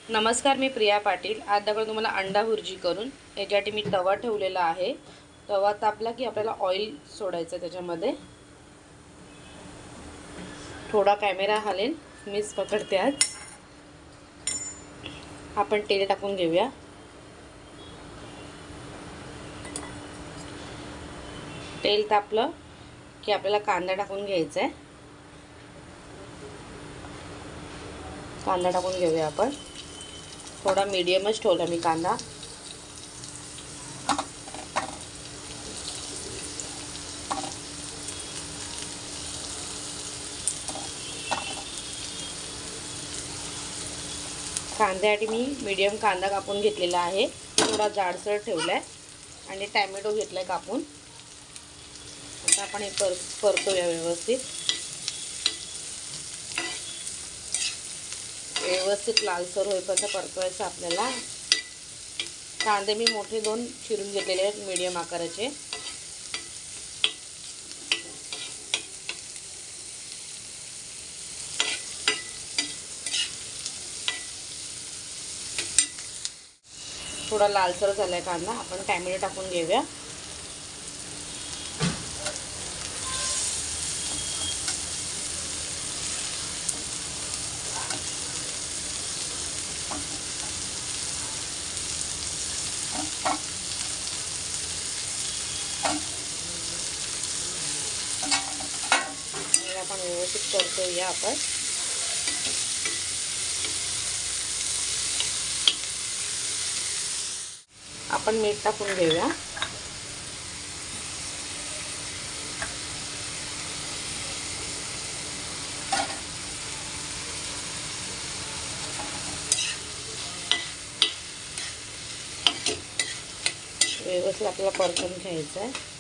नमस्कार, मी प्रिया पाटील। आज दाखवते तुम्हाला अंडा भुर्जी करून। यासाठी मी तवा ठेवलेला आहे। तवा तापला की आपल्याला ऑइल सोडायचं त्याच्यामध्ये। थोडा कॅमेरा हलेल, मीच पकडते आज। आपण तेल टाकून घेऊया। तेल तापलं की आपल्याला कांदा टाकून घ्यायचा आहे। कांदा टाकून घेऊया आपण। थोडा मीडियमच ठेवला मी कांदा। कांद्यासाठी मी मीडियम कांदा कापून घेतलेला आहे। थोडा जाडसर ठेवलाय आणि टोमॅटो घेतलाय कापून। आता आपण हे परतूया व्यवस्थित। व्यवस्थित लालसर होईपर्यंत परतवायचं आपल्याला। कांदे मी मोठे 2 चिरून घेतलेले आहेत मीडियम आकाराचे। थोडा लालसर झालाय कांदा, आपण टोमॅटो टाकून घेऊया। आपण व्यवस्थित परतूया आपण। आपण मीठ टाकून घेऊया। व्यवस्थित आपल्याला परतून घ्यायचं आहे।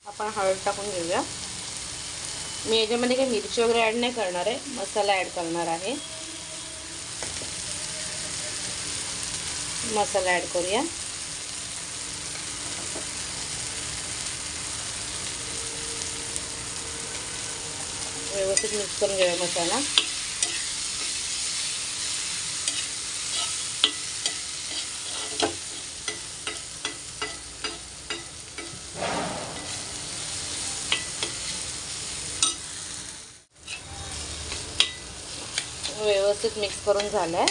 आपण हळद टाकून घेऊया। मी याच्यामध्ये काही मिरची वगैरे ॲड नाही करणार आहे, मसाला ॲड करणार आहे। मसाला ॲड करूया। व्यवस्थित मिक्स करून घेऊया मसाला। व्यवस्थित मिक्स करून झालाय।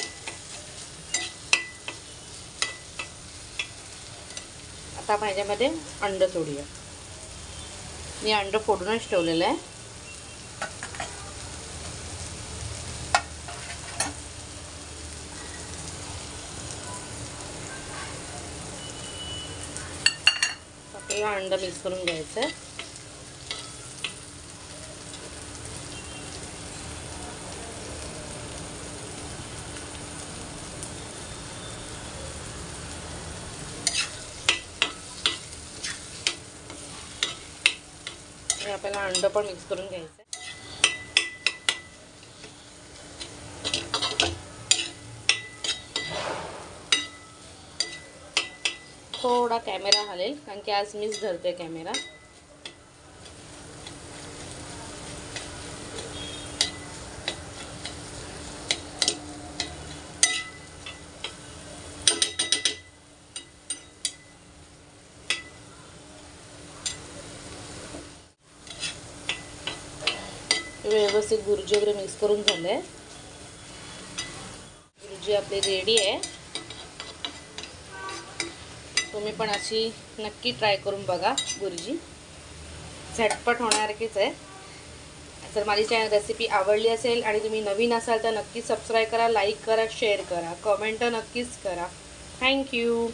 आता आपण याच्यामध्ये अंड सोडूया। मी अंड फोडूनच ठेवलेलं आहे। आपल्याला अंड मिक्स करून घ्यायचं आहे। आपल्याला अंड पण मिक्स करून घ्यायचं आहे। थोडा कॅमेरा हलेल, कारण की आज मीच धरते कॅमेरा। व्यवस्थित भुर्जी वगैरे मिक्स करून झालंय। भुर्जी आपली रेडी आहे। तुम्ही पण अशी नक्की ट्राय करून बघा भुर्जी। झटपट होणारच आहे। जर माझी रेसिपी आवडली असेल आणि तुम्ही नवीन असाल तर नक्की सबस्क्राईब करा, लाईक करा, शेअर करा, कमेंट नक्कीच करा। थँक्यू।